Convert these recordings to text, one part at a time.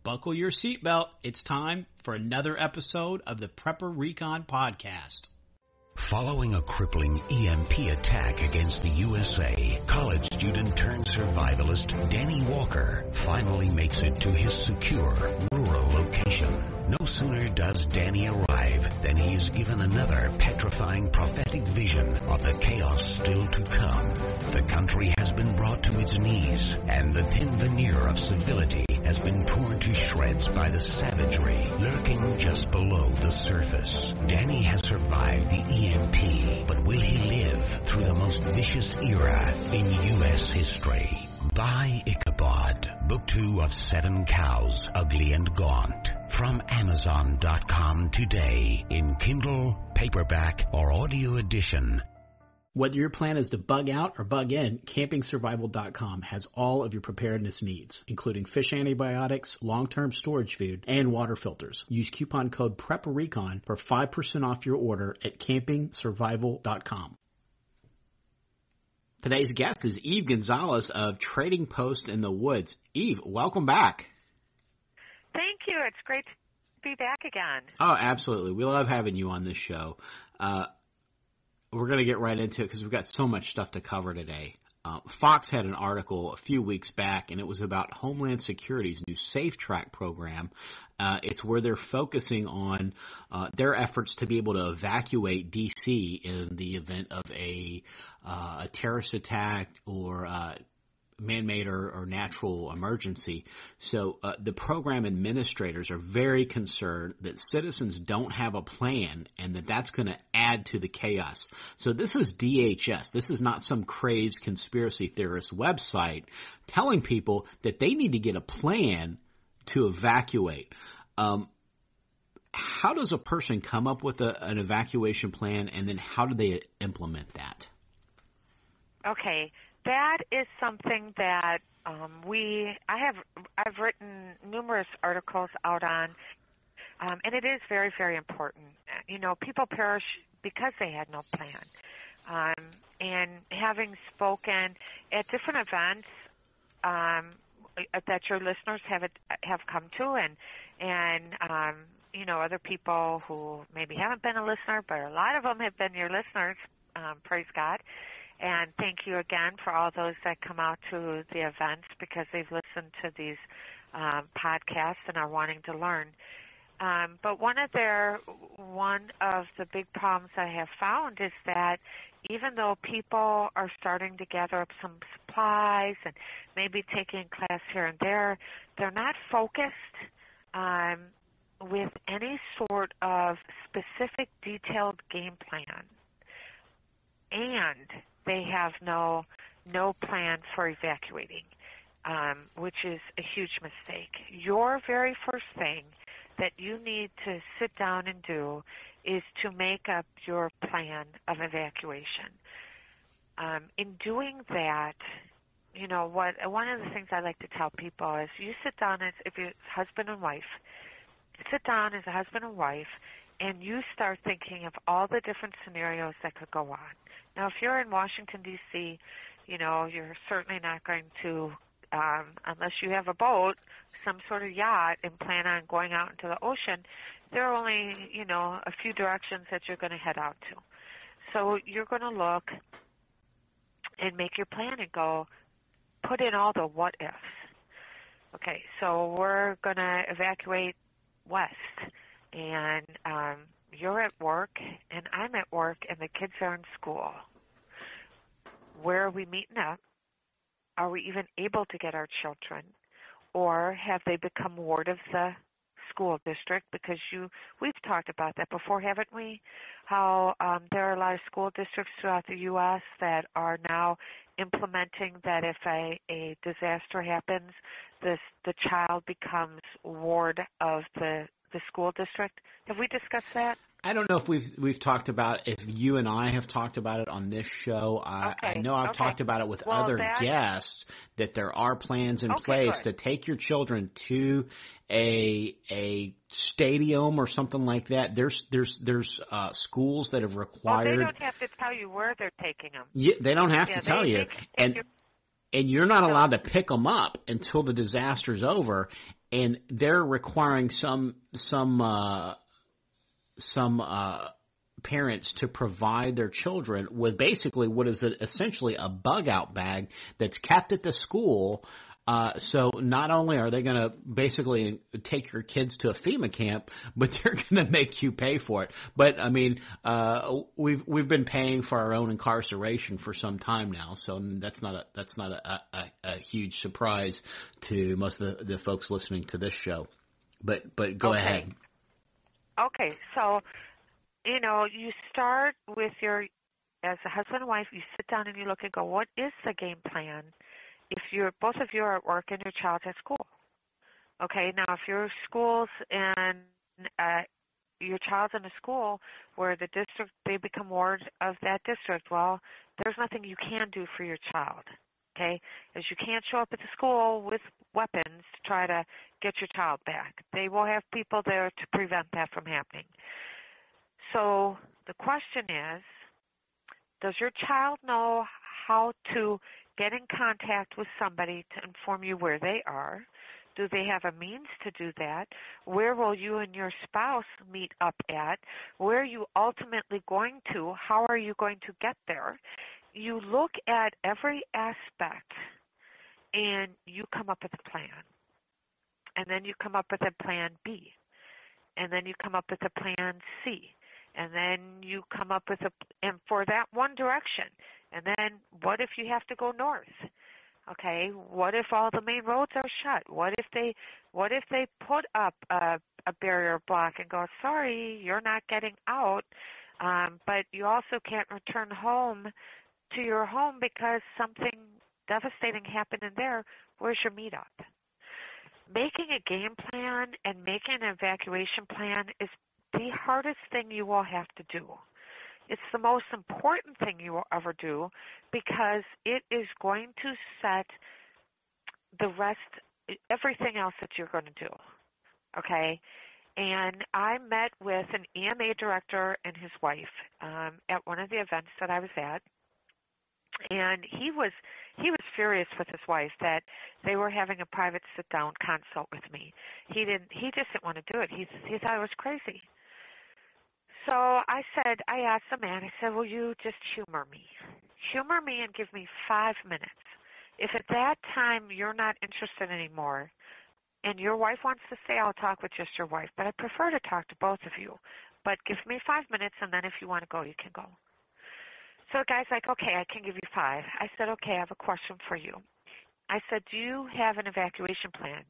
Buckle your seatbelt. It's time for another episode of the Prepper Recon podcast. Following a crippling EMP attack against the USA, college student turned survivalist Danny Walker finally makes it to his secure rural location. No sooner does Danny arrive than he is given another petrifying prophetic vision of the chaos still to come. The country has been brought to its knees, and the thin veneer of civility has been torn to shreds by the savagery lurking just below the surface. Danny has survived the EMP, but will he live through the most vicious era in U.S. history? Buy Ichabod, Book 2 of 7 Cows, Ugly and Gaunt, from Amazon.com today in Kindle, paperback, or audio edition. Whether your plan is to bug out or bug in, CampingSurvival.com has all of your preparedness needs, including fish antibiotics, long-term storage food, and water filters. Use coupon code PREPRECON for 5% off your order at CampingSurvival.com. Today's guest is Eve Gonzales of Trading Post in the Woods. Eve, welcome back. Thank you. It's great to be back again. Oh, absolutely. We love having you on this show. We're going to get right into it because we've got so much stuff to cover today. Fox had an article a few weeks back, and it was about Homeland Security's new Safe Track program. It's where they're focusing on their efforts to be able to evacuate D.C. in the event of a terrorist attack or man-made or natural emergency. So the program administrators are very concerned that citizens don't have a plan and that that's going to add to the chaos. So this is DHS. This is not some crazed conspiracy theorist website telling people that they need to get a plan to evacuate. How does a person come up with an evacuation plan, and then how do they implement that? Okay. That is something that I've written numerous articles out on, and it is very, very important. You know, people perish because they had no plan. And having spoken at different events that your listeners have come to, and you know, other people who maybe haven't been a listener, but a lot of them have been your listeners. Praise God. And thank you again for all those that come out to the events because they've listened to these podcasts and are wanting to learn. But one of the big problems I have found is that even though people are starting to gather up some supplies and maybe taking a class here and there, they're not focused with any sort of specific detailed game plan. And they have no plan for evacuating, which is a huge mistake. Your very first thing that you need to sit down and do is to make up your plan of evacuation. In doing that, you know, one of the things I like to tell people is you sit down if you're husband and wife, sit down as a husband and wife, and you start thinking of all the different scenarios that could go on. Now, if you're in Washington, D.C., you know, you're certainly not going to, unless you have a boat, some sort of yacht, and plan on going out into the ocean, there are only, you know, a few directions that you're going to head out to. So you're going to look and make your plan and go, put in all the what ifs. Okay, so we're going to evacuate west, and you're at work, and I'm at work, and the kids are in school. Where are we meeting up? Are we even able to get our children? Or have they become ward of the school district? Because we've talked about that before, haven't we? How there are a lot of school districts throughout the U.S. that are now implementing that if a disaster happens, the child becomes ward of the school district. Have we discussed that? I don't know if we've talked about if you and I have talked about it on this show. I know I've talked about it with other guests that there are plans in place to take your children to a stadium or something like that. There's schools that have required. Well, they don't have to tell you where they're taking them. Yeah, they don't have to tell you, and you're not allowed to pick them up until the disaster's over. and they're requiring some parents to provide their children with basically what is essentially a bug out bag that's kept at the school. So not only are they going to basically take your kids to a FEMA camp, but they're going to make you pay for it. But I mean, we've been paying for our own incarceration for some time now, so that's not a huge surprise to most of the folks listening to this show. But go ahead. Okay, so you start with as a husband and wife, you sit down and you look and go, what is the game plan if both of you are at work and your child's at school? Okay, now if your school's and your child's in a school where the district, they become ward of that district, well, there's nothing you can do for your child, okay? As you can't show up at the school with weapons to try to get your child back. They will have people there to prevent that from happening. So the question is, does your child know how to get in contact with somebody to inform you where they are? Do they have a means to do that? Where will you and your spouse meet up at? Where are you ultimately going to? How are you going to get there? You look at every aspect and you come up with a plan. And then you come up with a plan B. And then you come up with a plan C. And then you come up with and for that one direction. And then what if you have to go north? Okay, what if all the main roads are shut? What if they put up a barrier block and go, sorry, you're not getting out, but you also can't return home to your home because something devastating happened in there. Where's your meetup? Making a game plan and making an evacuation plan is the hardest thing you will have to do. It's the most important thing you will ever do because it is going to set the rest, everything else that you're going to do, okay? And I met with an EMA director and his wife at one of the events that I was at, and he was furious with his wife that they were having a private sit-down consult with me. He just didn't want to do it. He thought I was crazy. So I asked the man, I said, will you just humor me? Humor me and give me 5 minutes. If at that time you're not interested anymore and your wife wants to stay, I'll talk with just your wife. But I prefer to talk to both of you. But give me 5 minutes, and then if you want to go, you can go. So the guy's like, okay, I can give you 5. I said, okay, I have a question for you. I said, do you have an evacuation plan?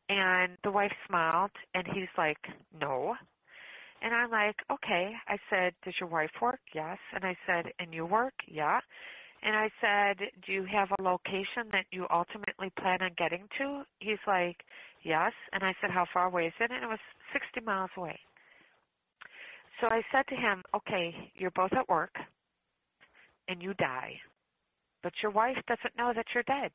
And the wife smiled, and he's like, no. And I'm like, okay. I said, does your wife work? Yes. And I said, and you work? Yeah. And I said, do you have a location that you ultimately plan on getting to? He's like, yes. And I said, how far away is it? And it was 60 miles away. So I said to him, okay, you're both at work and you die, but your wife doesn't know that you're dead.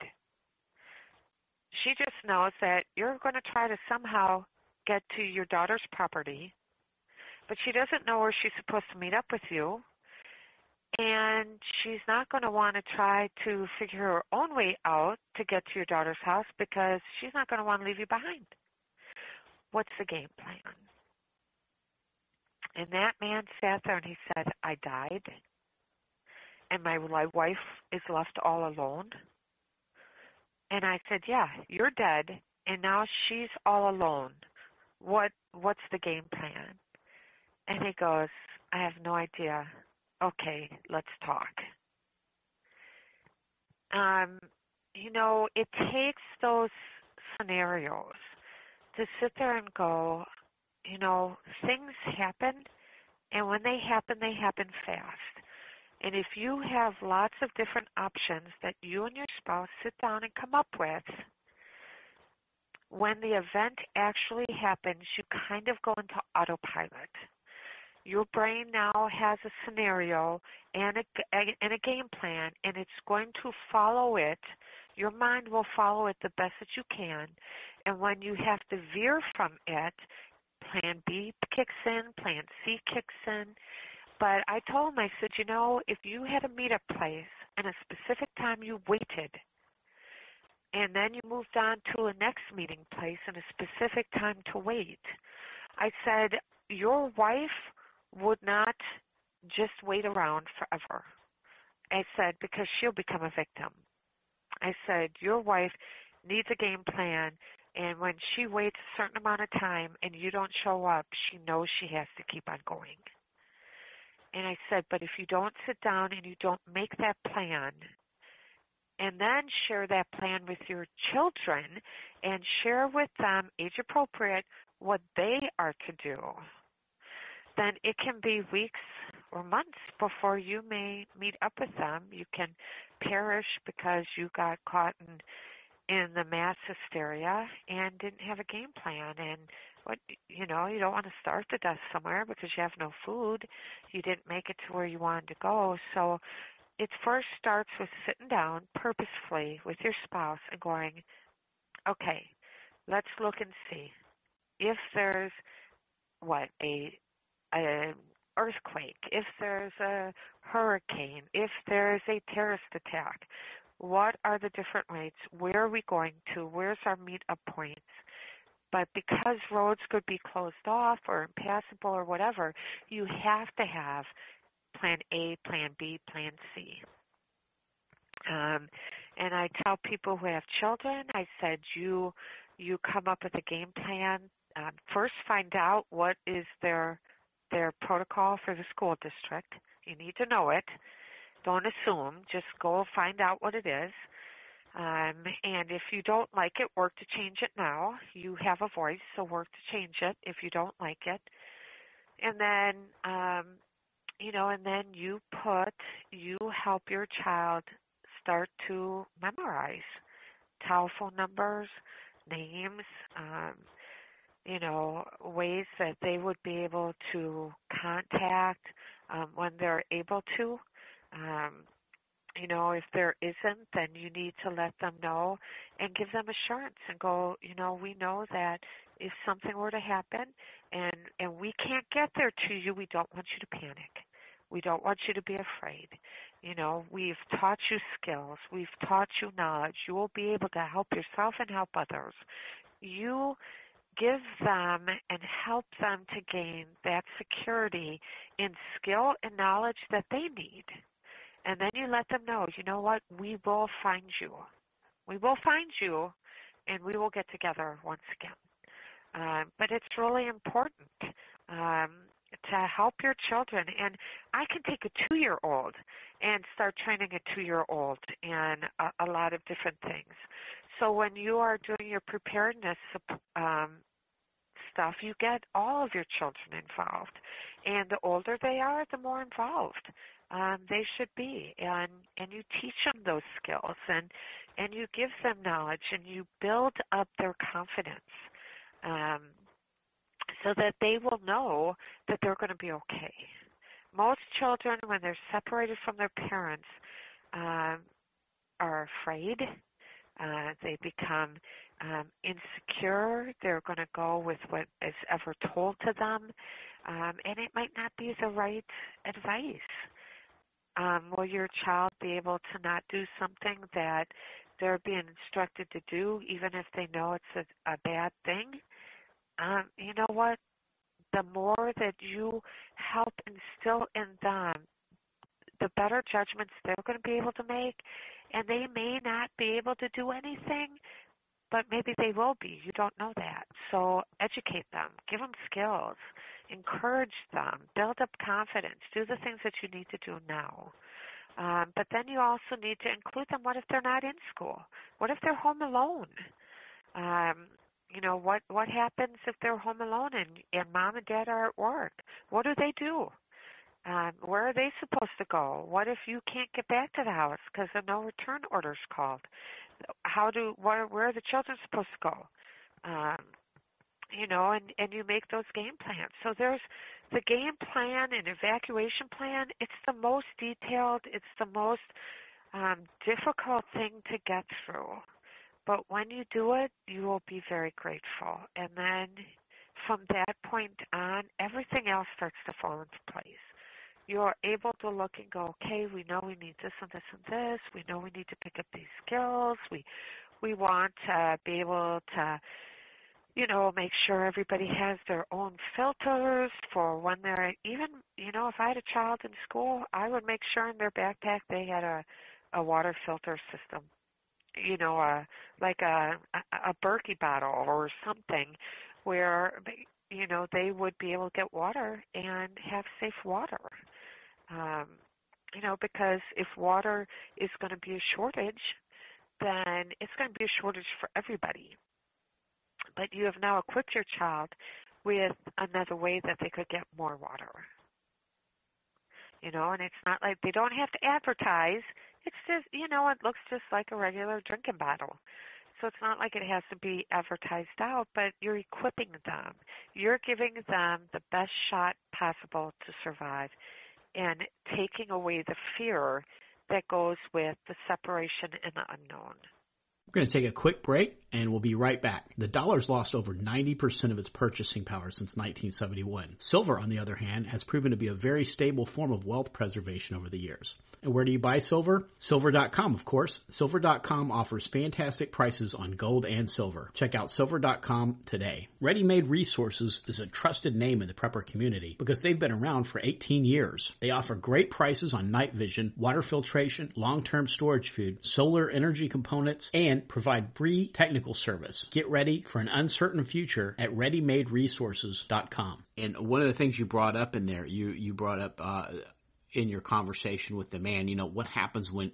She just knows that you're going to try to somehow get to your daughter's property, but she doesn't know where she's supposed to meet up with you, and she's not going to want to try to figure her own way out to get to your daughter's house because she's not going to want to leave you behind. What's the game plan? And that man sat there and he said, I died, and my wife is left all alone. And I said, yeah, you're dead, and now she's all alone. What's the game plan? And he goes, I have no idea. Okay, let's talk. It takes those scenarios to sit there and go, things happen, and when they happen fast. And if you have lots of different options that you and your spouse sit down and come up with, when the event actually happens, you kind of go into autopilot. Your brain now has a scenario and a game plan, and it's going to follow it. Your mind will follow it the best that you can. And when you have to veer from it, plan B kicks in, plan C kicks in. But I told him, I said, if you had a meetup place and a specific time you waited, And then you moved on to a next meeting place and a specific time to wait. I said, your wife would not just wait around forever. I said, because she'll become a victim. I said, your wife needs a game plan, and when she waits a certain amount of time and you don't show up, she knows she has to keep on going. And I said, but if you don't sit down and you don't make that plan, and then share that plan with your children and share with them, age appropriate, what they are to do, then it can be weeks or months before you may meet up with them. You can perish because you got caught in the mass hysteria and didn't have a game plan. And you don't want to starve to death somewhere because you have no food. You didn't make it to where you wanted to go. So it first starts with sitting down purposefully with your spouse and going, okay, let's look and see if there's an earthquake, if there's a hurricane, if there's a terrorist attack. What are the different rates? Where are we going to? Where's our meet-up points? But because roads could be closed off or impassable or whatever, you have to have plan A, plan B, plan C. And I tell people who have children, I said, you come up with a game plan. First, find out what is their protocol for the school district. You need to know it. Don't assume. Just go find out what it is. And if you don't like it, work to change it now. You have a voice, so work to change it if you don't like it. And then, and then you help your child start to memorize telephone numbers, names, ways that they would be able to contact when they're able to. If there isn't, then you need to let them know and give them assurance and go, we know that if something were to happen and we can't get there to you, we don't want you to panic. We don't want you to be afraid. We've taught you skills. We've taught you knowledge. You will be able to help yourself and help others. You give them and help them to gain that security in skill and knowledge that they need. And then you let them know, you know what, we will find you. We will find you, and we will get together once again. But it's really important to help your children. And I can take a 2-year-old and start training a 2-year-old in a lot of different things. So when you are doing your preparedness stuff, you get all of your children involved. And the older they are, the more involved they should be. And you teach them those skills, and you give them knowledge, and you build up their confidence so that they will know that they're going to be okay. Most children, when they're separated from their parents, are afraid. They become insecure. They're going to go with what is ever told to them, and it might not be the right advice. Will your child be able to not do something that they're being instructed to do, even if they know it's a bad thing? You know what? The more that you help instill in them, the better judgments they're going to be able to make. And they may not be able to do anything, but maybe they will be. You don't know that. So educate them. Give them skills. Encourage them. Build up confidence. Do the things that you need to do now. But then you also need to include them. What if they're not in school? What if they're home alone? What happens if they're home alone and mom and dad are at work? What do? Where are they supposed to go? What if you can't get back to the house because a no return order is called? Where are the children supposed to go? And you make those game plans. So there's the game plan and evacuation plan. It's the most detailed. It's the most difficult thing to get through. But when you do it, you will be very grateful. And then from that point on, everything else starts to fall into place. You're able to look and go, okay, we know we need this and this and this. We know we need to pick up these skills. We want to be able to, make sure everybody has their own filters for when they're even, if I had a child in school, I would make sure in their backpack they had a water filter system, like a Berkey bottle or something where, they would be able to get water and have safe water. Because if water is going to be a shortage, then it's going to be a shortage for everybody. But you have now equipped your child with another way that they could get more water. And it's not like they don't have to advertise. It's just, it looks just like a regular drinking bottle. So it's not like it has to be advertised out, but you're equipping them. You're giving them the best shot possible to survive and taking away the fear that goes with the separation and the unknown. We're going to take a quick break, and we'll be right back. The dollar's lost over 90% of its purchasing power since 1971. Silver, on the other hand, has proven to be a very stable form of wealth preservation over the years. And where do you buy silver? Silver.com, of course. Silver.com offers fantastic prices on gold and silver. Check out Silver.com today. Ready Made Resources is a trusted name in the prepper community because they've been around for 18 years. They offer great prices on night vision, water filtration, long-term storage food, solar energy components, and provide free technical service. Get ready for an uncertain future at ReadyMadeResources.com. And one of the things you brought up in there, you brought up in your conversation with the man, what happens when,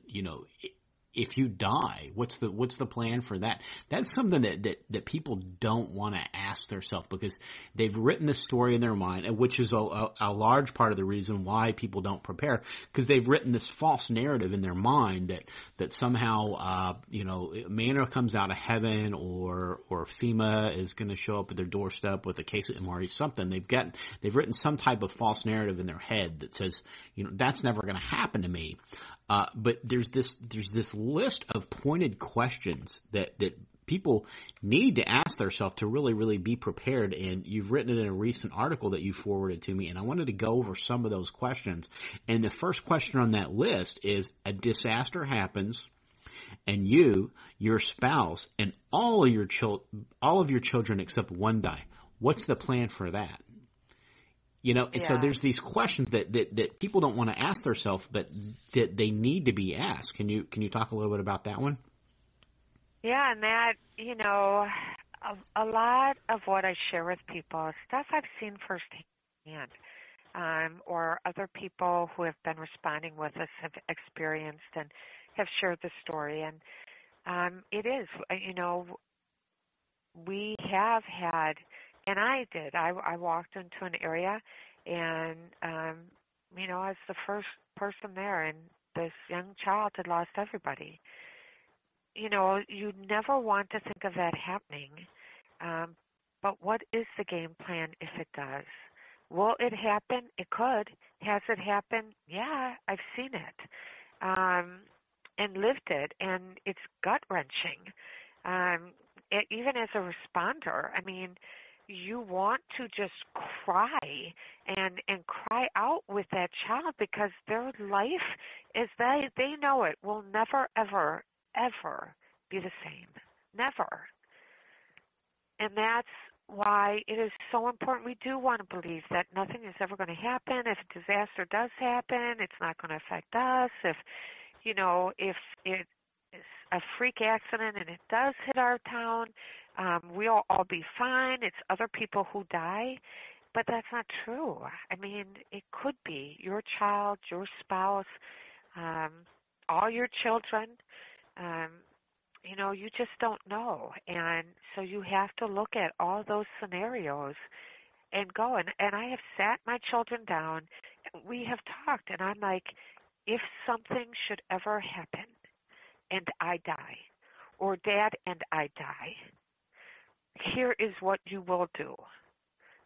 if you die, what's the plan for that? That's something that people don't want to ask themselves because they've written this story in their mind, which is a large part of the reason why people don't prepare, because they've written this false narrative in their mind that somehow, manna comes out of heaven or FEMA is going to show up at their doorstep with a case of MRE, something. They've written some type of false narrative in their head that says, that's never going to happen to me. But there's this list of pointed questions that people need to ask themselves to really, really be prepared. And you've written it in a recent article that you forwarded to me, and I wanted to go over some of those questions. And the first question on that list is: a disaster happens, and you, your spouse, and all of your children except one die. What's the plan for that? And so there's these questions that people don't want to ask themselves, but that they need to be asked. Can you talk a little bit about that one? Yeah, and that, a lot of what I share with people is stuff I've seen firsthand, or other people who have been responding with us have experienced and have shared the story. And it is, we have had, and I did. I walked into an area, and I was the first person there, and this young child had lost everybody. You never want to think of that happening, but what is the game plan if it does? Will it happen? It could. Has it happened? Yeah, I've seen it, and lived it, and it's gut-wrenching. Even as a responder, you want to just cry and cry out with that child because their life, as they know it, will never, ever, ever be the same. Never. And that's why it is so important. We do want to believe that nothing is ever going to happen. If a disaster does happen, it's not going to affect us. If it is a freak accident and it does hit our town, we'll all be fine. It's other people who die. But that's not true. It could be your child, your spouse, all your children. You just don't know. And so you have to look at all those scenarios and go. And I have sat my children down. We have talked. And I'm like, if something should ever happen and I die, or Dad and I die, here is what you will do.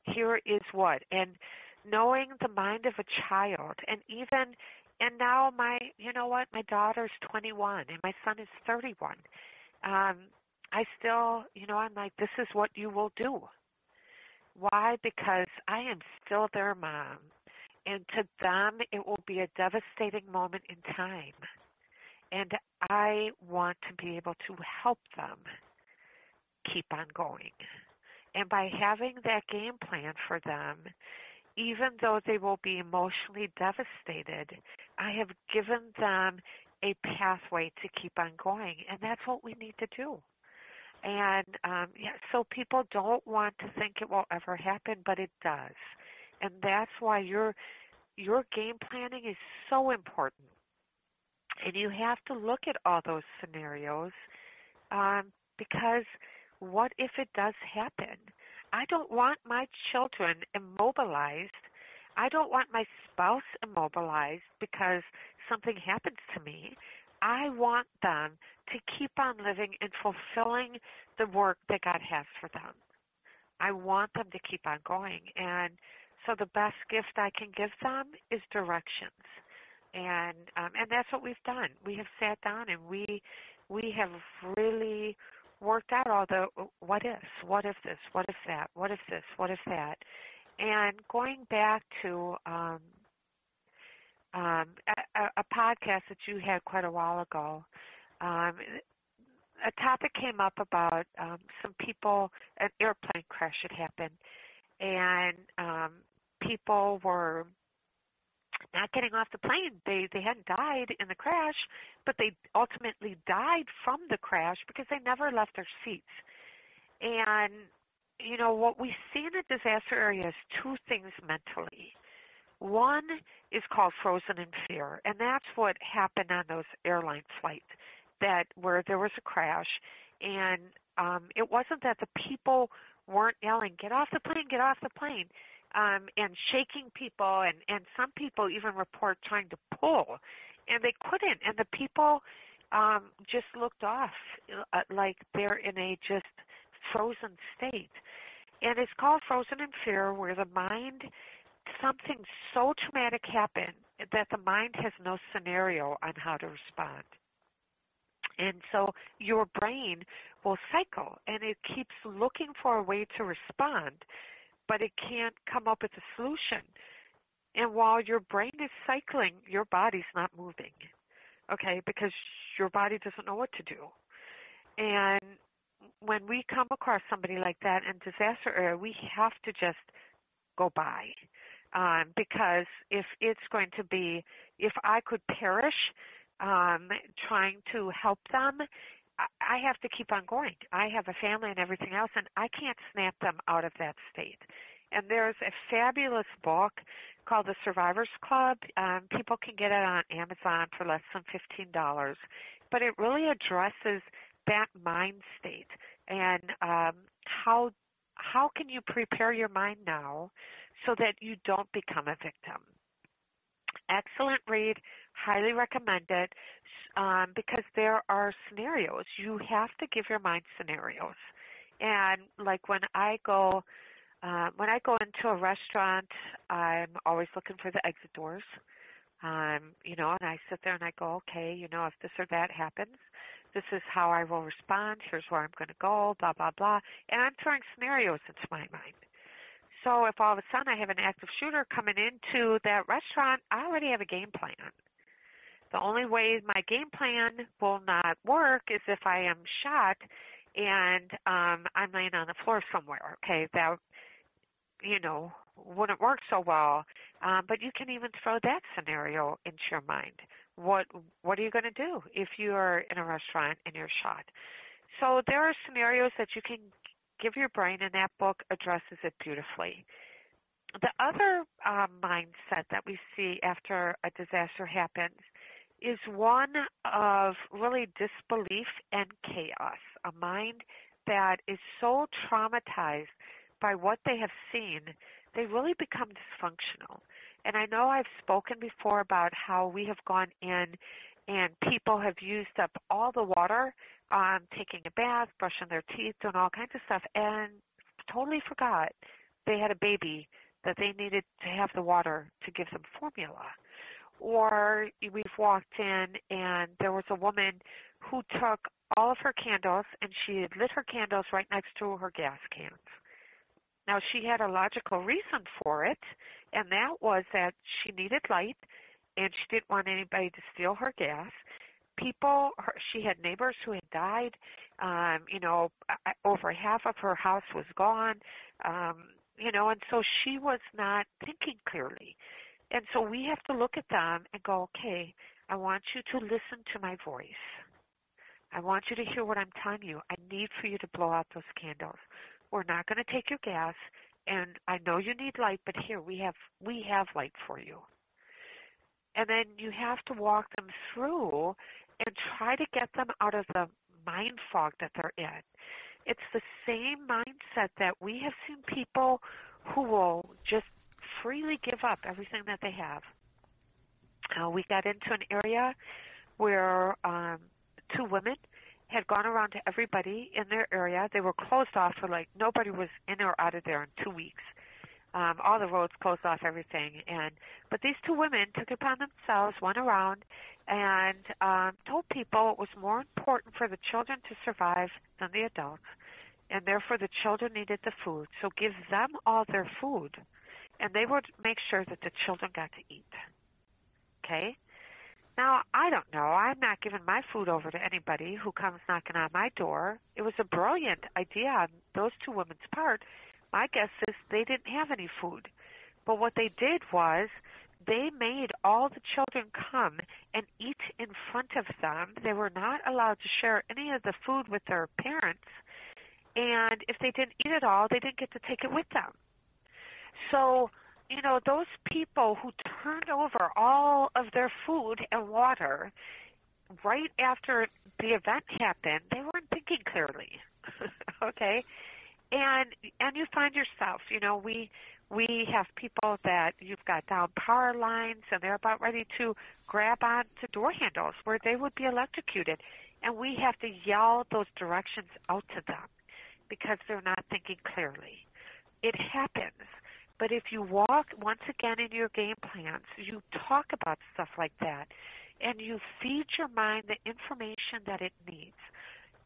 Here is what. And knowing the mind of a child, and now my daughter's 21 and my son is 31. I still, I'm like, this is what you will do. Why? Because I am still their mom. And to them, it will be a devastating moment in time. And I want to be able to help them keep on going. And by having that game plan for them, even though they will be emotionally devastated, I have given them a pathway to keep on going. And that's what we need to do. And so people don't want to think it will ever happen, but it does. And that's why your game planning is so important. And you have to look at all those scenarios because what if it does happen? I don't want my children immobilized. I don't want my spouse immobilized because something happens to me. I want them to keep on living and fulfilling the work that God has for them. I want them to keep on going. And so the best gift I can give them is directions. And that's what we've done. We have sat down and we have really worked out all the what ifs. What if this? What if that? What if this? What if that? And going back to a podcast that you had quite a while ago, a topic came up about some people, an airplane crash had happened, and people were not getting off the plane. They hadn't died in the crash, but they ultimately died from the crash because they never left their seats. And, you know, what we see in a disaster area is two things mentally. One is called frozen in fear, and that's what happened on those airline flights where there was a crash. And it wasn't that the people weren't yelling, get off the plane, get off the plane. And shaking people, and some people even report trying to pull, and they couldn't, and the people just looked off like they're in a just frozen state. And it's called frozen in fear, where the mind, something so traumatic happened that the mind has no scenario on how to respond. And so your brain will cycle, and it keeps looking for a way to respond, but it can't come up with a solution. And while your brain is cycling, your body's not moving, okay, because your body doesn't know what to do. And when we come across somebody like that in disaster area, we have to just go by, because if I could perish trying to help them, I have to keep on going. I have a family and everything else, and I can't snap them out of that state. And there's a fabulous book called The Survivors Club. People can get it on Amazon for less than $15, but it really addresses that mind state and how can you prepare your mind now so that you don't become a victim. Excellent read, highly recommend it, because there are scenarios. You have to give your mind scenarios. And like when I go into a restaurant, I'm always looking for the exit doors. And I sit there and I go, okay, if this or that happens, this is how I will respond. Here's where I'm going to go, blah, blah, blah. And I'm throwing scenarios into my mind. So if all of a sudden I have an active shooter coming into that restaurant, I already have a game plan. The only way my game plan will not work is if I am shot and I'm laying on the floor somewhere. Okay, that wouldn't work so well. But you can even throw that scenario into your mind. What are you going to do if you are in a restaurant and you're shot? So there are scenarios that you can give your brain, and that book addresses it beautifully. The other mindset that we see after a disaster happens is one of really disbelief and chaos, a mind that is so traumatized by what they have seen, they really become dysfunctional. And I know I've spoken before about how we have gone in and people have used up all the water, taking a bath, brushing their teeth, doing all kinds of stuff, and totally forgot they had a baby that they needed to have the water to give them formula. Or we've walked in and there was a woman who took all of her candles and she had lit her candles right next to her gas cans. Now, she had a logical reason for it, and that was that she needed light and she didn't want anybody to steal her gas. she had neighbors who had died. Over half of her house was gone. And so she was not thinking clearly. And so we have to look at them and go, okay, I want you to listen to my voice. I want you to hear what I'm telling you. I need for you to blow out those candles. We're not going to take your gas, and I know you need light, but here, we have light for you. And then you have to walk them through and try to get them out of the mind fog that they're in. It's the same mindset that we have seen people who will just freely give up everything that they have. We got into an area where 2 women had gone around to everybody in their area. They were closed off for nobody was in or out of there in 2 weeks. All the roads closed off, everything. But these 2 women took it upon themselves, went around, and told people it was more important for the children to survive than the adults, and therefore the children needed the food. So give them all their food, and they would make sure that the children got to eat. Okay? Now, I don't know. I'm not giving my food over to anybody who comes knocking on my door. It was a brilliant idea on those 2 women's part. My guess is they didn't have any food. But what they did was they made all the children come and eat in front of them. They were not allowed to share any of the food with their parents. And if they didn't eat it all, they didn't get to take it with them. So, those people who turned over all of their food and water right after the event happened, they weren't thinking clearly. Okay? And you find yourself, we have people that you've got down power lines and they're about ready to grab onto door handles where they would be electrocuted. And we have to yell those directions out to them because they're not thinking clearly. It happens. But if you walk, once again, in your game plans, you talk about stuff like that, and you feed your mind the information that it needs,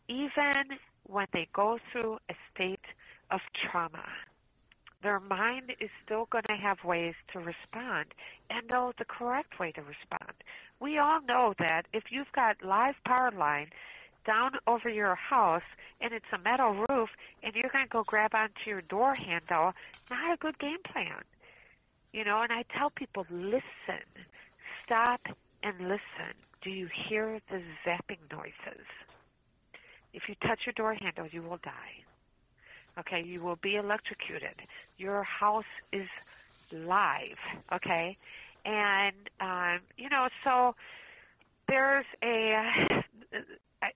even when they go through a state of trauma. Their mind is still going to have ways to respond and know the correct way to respond. We all know that if you've got live power line down over your house and it's a metal roof and you're going to go grab onto your door handle, not a good game plan. And I tell people, listen, stop and listen. Do you hear the zapping noises? If you touch your door handle, you will die. Okay, you will be electrocuted. Your house is live, okay? And, so there's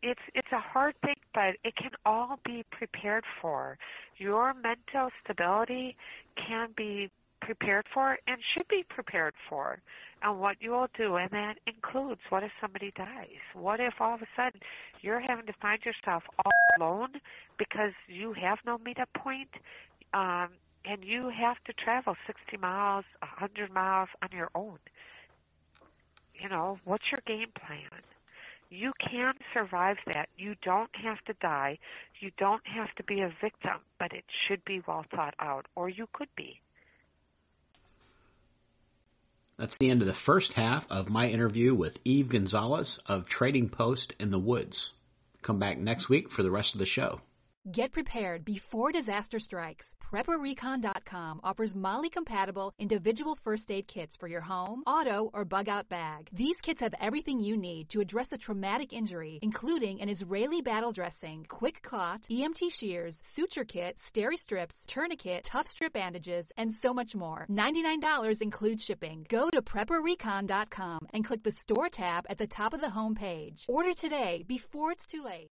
it's a hard thing, but it can all be prepared for. Your mental stability can be prepared for and should be prepared for. And what you will do, and that includes, what if somebody dies? What if all of a sudden you're having to find yourself all alone because you have no meetup point, and you have to travel 60 miles, 100 miles on your own? What's your game plan? You can survive that. You don't have to die. You don't have to be a victim, but it should be well thought out, or you could be. That's the end of the first half of my interview with Eve Gonzales of Trading Post in the Woods. Come back next week for the rest of the show. Get prepared before disaster strikes. PrepperRecon.com offers MOLLE-compatible individual first aid kits for your home, auto, or bug-out bag. These kits have everything you need to address a traumatic injury, including an Israeli battle dressing, quick clot, EMT shears, suture kit, steri-strips, tourniquet, tough strip bandages, and so much more. $99 includes shipping. Go to PrepperRecon.com and click the Store tab at the top of the home page. Order today before it's too late.